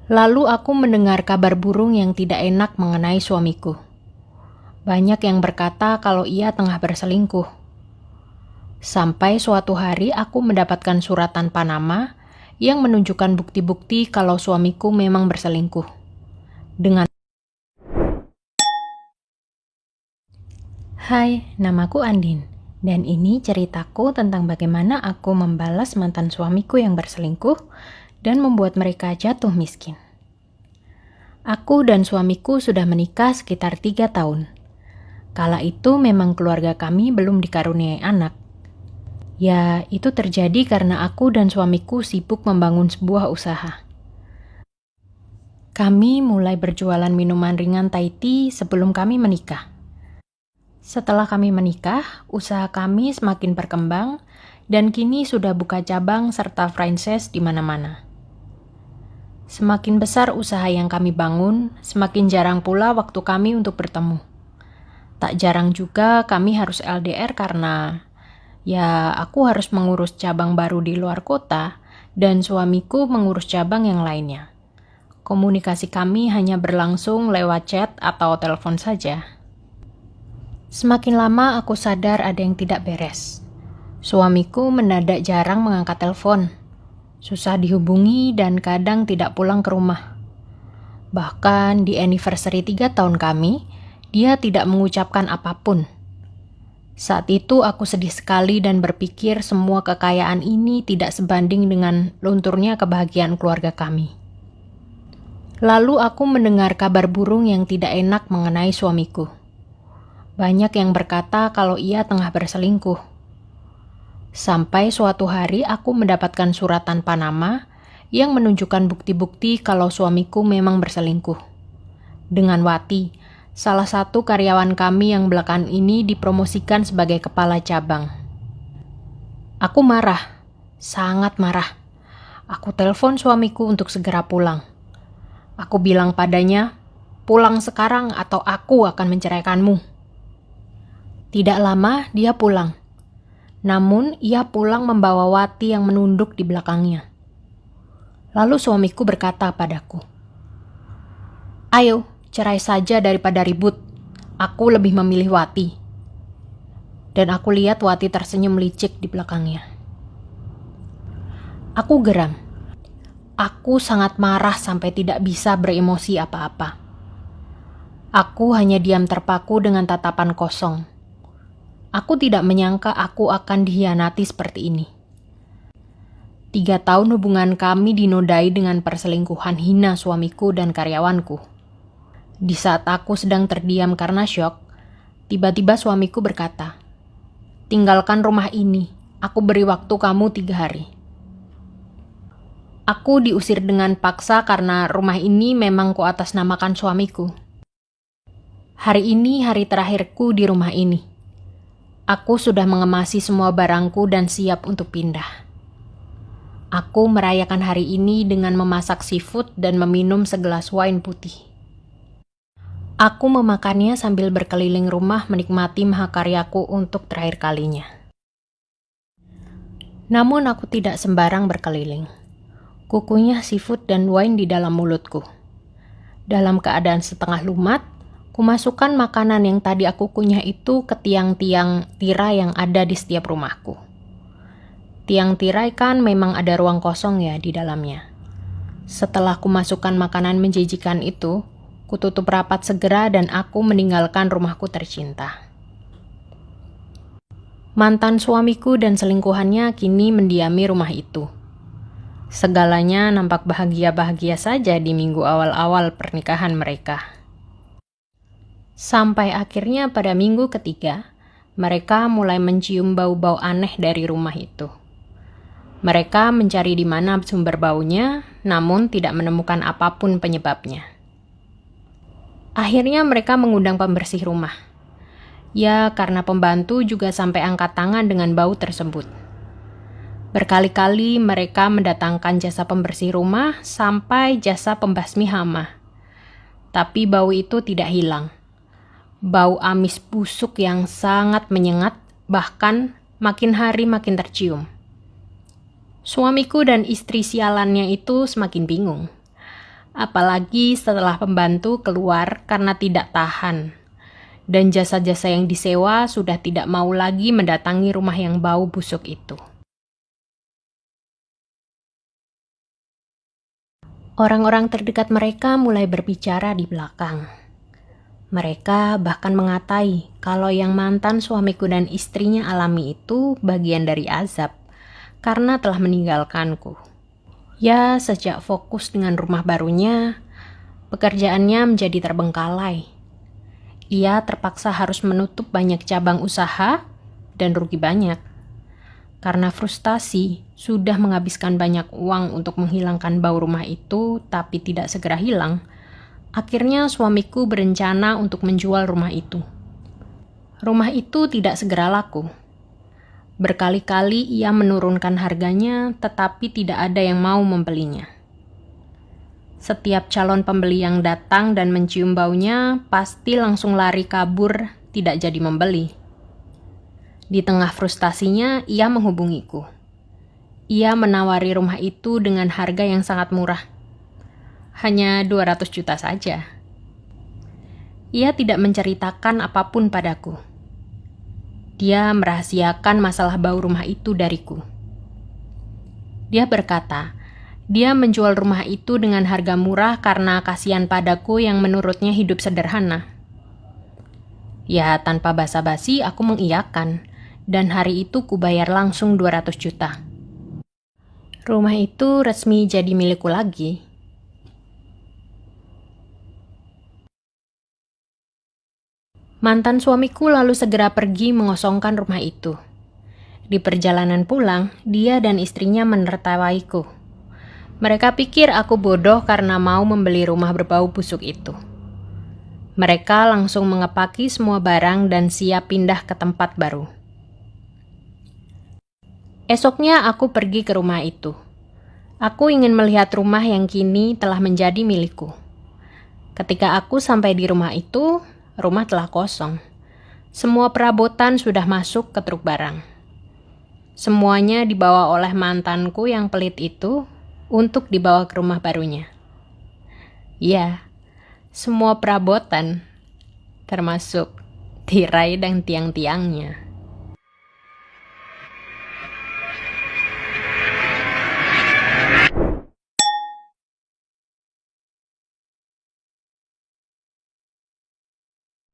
Lalu aku mendengar kabar burung yang tidak enak mengenai suamiku. Banyak yang berkata kalau ia tengah berselingkuh. Sampai suatu hari aku mendapatkan suratan Panama yang menunjukkan bukti-bukti kalau suamiku memang berselingkuh. Hai, namaku Andin. Dan ini ceritaku tentang bagaimana aku membalas mantan suamiku yang berselingkuh dan membuat mereka jatuh miskin. Aku dan suamiku sudah menikah sekitar 3 tahun. Kala itu memang keluarga kami belum dikaruniai anak. Ya, itu terjadi karena aku dan suamiku sibuk membangun sebuah usaha. Kami mulai berjualan minuman ringan Thai tea sebelum kami menikah. Setelah kami menikah, usaha kami semakin berkembang dan kini sudah buka cabang serta franchise di mana-mana. Semakin besar usaha yang kami bangun, semakin jarang pula waktu kami untuk bertemu. Tak jarang juga kami harus LDR karena aku harus mengurus cabang baru di luar kota dan suamiku mengurus cabang yang lainnya. Komunikasi kami hanya berlangsung lewat chat atau telepon saja. Semakin lama aku sadar ada yang tidak beres. Suamiku mendadak jarang mengangkat telepon, susah dihubungi dan kadang tidak pulang ke rumah. Bahkan di anniversary 3 tahun kami, dia tidak mengucapkan apapun. Saat itu aku sedih sekali dan berpikir semua kekayaan ini tidak sebanding dengan lunturnya kebahagiaan keluarga kami. Lalu aku mendengar kabar burung yang tidak enak mengenai suamiku. Banyak yang berkata kalau ia tengah berselingkuh. Sampai suatu hari aku mendapatkan suratan Panama yang menunjukkan bukti-bukti kalau suamiku memang berselingkuh. Dengan Wati, salah satu karyawan kami yang belakangan ini dipromosikan sebagai kepala cabang. Aku marah, sangat marah. Aku telepon suamiku untuk segera pulang. Aku bilang padanya, pulang sekarang atau aku akan menceraikanmu. Tidak lama dia pulang. Namun ia pulang membawa Wati yang menunduk di belakangnya. Lalu suamiku berkata padaku, "Ayo, cerai saja daripada ribut. Aku lebih memilih Wati." Dan aku lihat Wati tersenyum licik di belakangnya. Aku geram. Aku sangat marah sampai tidak bisa beremosi apa-apa. Aku hanya diam terpaku dengan tatapan kosong. Aku tidak menyangka aku akan dikhianati seperti ini. 3 tahun hubungan kami dinodai dengan perselingkuhan hina suamiku dan karyawanku. Di saat aku sedang terdiam karena syok, tiba-tiba suamiku berkata, "Tinggalkan rumah ini, aku beri waktu kamu 3 hari." Aku diusir dengan paksa karena rumah ini memang kuatasnamakan suamiku. Hari ini hari terakhirku di rumah ini. Aku sudah mengemasi semua barangku dan siap untuk pindah. Aku merayakan hari ini dengan memasak seafood dan meminum segelas wine putih. Aku memakannya sambil berkeliling rumah menikmati mahakaryaku untuk terakhir kalinya. Namun aku tidak sembarang berkeliling. Kukunyah seafood dan wine di dalam mulutku. Dalam keadaan setengah lumat, kumasukkan makanan yang tadi aku kunyah itu ke tiang-tiang tirai yang ada di setiap rumahku. Tiang tirai kan memang ada ruang kosong ya di dalamnya. Setelah kumasukkan makanan menjijikan itu, kututup rapat segera dan aku meninggalkan rumahku tercinta. Mantan suamiku dan selingkuhannya kini mendiami rumah itu. Segalanya nampak bahagia-bahagia saja di minggu awal-awal pernikahan mereka. Sampai akhirnya pada minggu ketiga, mereka mulai mencium bau-bau aneh dari rumah itu. Mereka mencari di mana sumber baunya, namun tidak menemukan apapun penyebabnya. Akhirnya mereka mengundang pembersih rumah. Ya, karena pembantu juga sampai angkat tangan dengan bau tersebut. Berkali-kali mereka mendatangkan jasa pembersih rumah sampai jasa pembasmi hama. Tapi bau itu tidak hilang. Bau amis busuk yang sangat menyengat, bahkan makin hari makin tercium. Suamiku dan istri sialannya itu semakin bingung. Apalagi setelah pembantu keluar karena tidak tahan. Dan jasa-jasa yang disewa sudah tidak mau lagi mendatangi rumah yang bau busuk itu. Orang-orang terdekat mereka mulai berbicara di belakang. Mereka bahkan mengatai kalau yang mantan suamiku dan istrinya alami itu bagian dari azab karena telah meninggalkanku. Ya, sejak fokus dengan rumah barunya, pekerjaannya menjadi terbengkalai. Ia terpaksa harus menutup banyak cabang usaha dan rugi banyak. Karena frustasi, sudah menghabiskan banyak uang untuk menghilangkan bau rumah itu, tapi tidak segera hilang. Akhirnya suamiku berencana untuk menjual rumah itu. Rumah itu tidak segera laku. Berkali-kali ia menurunkan harganya, tetapi tidak ada yang mau membelinya. Setiap calon pembeli yang datang dan mencium baunya, pasti langsung lari kabur, tidak jadi membeli. Di tengah frustasinya, ia menghubungiku. Ia menawari rumah itu dengan harga yang sangat murah. Hanya 200 juta saja. Ia tidak menceritakan apapun padaku. Dia merahasiakan masalah bau rumah itu dariku. Dia berkata, dia menjual rumah itu dengan harga murah karena kasihan padaku yang menurutnya hidup sederhana. Ya, tanpa basa-basi aku mengiyakan, dan hari itu kubayar langsung 200 juta. Rumah itu resmi jadi milikku lagi. Mantan suamiku lalu segera pergi mengosongkan rumah itu. Di perjalanan pulang, dia dan istrinya menertawaiku. Mereka pikir aku bodoh karena mau membeli rumah berbau busuk itu. Mereka langsung mengepaki semua barang dan siap pindah ke tempat baru. Esoknya aku pergi ke rumah itu. Aku ingin melihat rumah yang kini telah menjadi milikku. Ketika aku sampai di rumah itu, rumah telah kosong. Semua perabotan sudah masuk ke truk barang. Semuanya dibawa oleh mantanku yang pelit itu untuk dibawa ke rumah barunya. Ya, semua perabotan, termasuk tirai dan tiang-tiangnya.